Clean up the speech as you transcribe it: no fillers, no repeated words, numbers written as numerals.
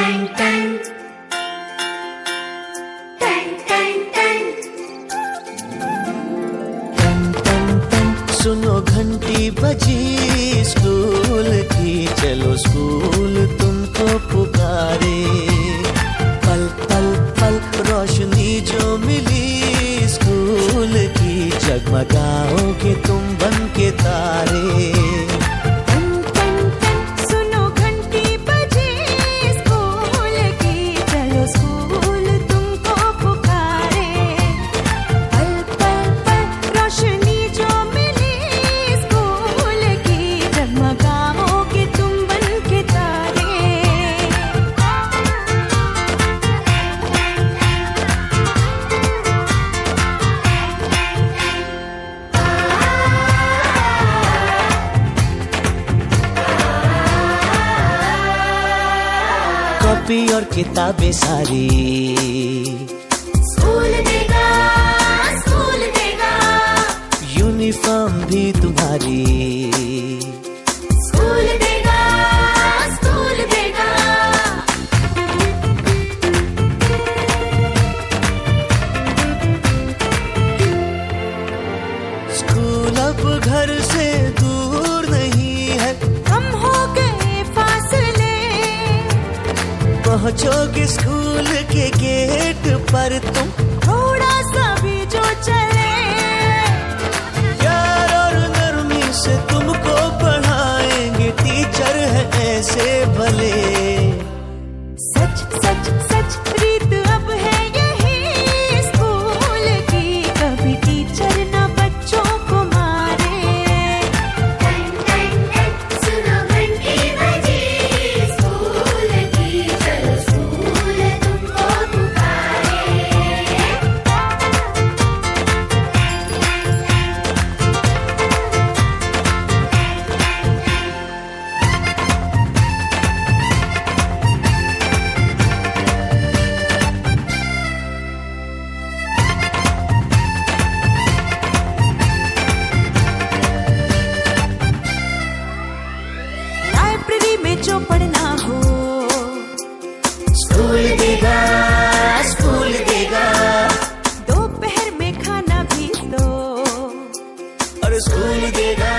Ton टन टन टन टन टन टन टन सुनो घंटी बजी स्कूल की, चलो स्कूल तुमको पुकारे। पल पल पल रोशनी जो मिली स्कूल की, जगमगाओगे तुम बन के तारे। कॉपी और किताबें सारी स्कूल देगा, स्कूल देगा। यूनिफॉर्म भी तुम्हारी स्कूल देगा, स्कूल देगा। स्कूल अब घर से दूर नहीं है, कम हो गए फासले। पहुंचोगे स्कूल के गेट पर तुम, थोड़ा सा भी जो चले। प्यार और नरमी से तुमको पढ़ाएंगे टीचर है ऐसे भले। सच सच सच रीत अब है यही स्कूल की, कभी टीचर ना बच्चों को मारे। टन टन टन सुनो घंटी बजी स्कूल की, चलो स्कूल तुमको पुकारे। लाइब्रेरी में जो पढ़ना हो, स्कूल देगा, स्कूल देगा। दोपहर में खाना भी दो, और स्कूल देगा।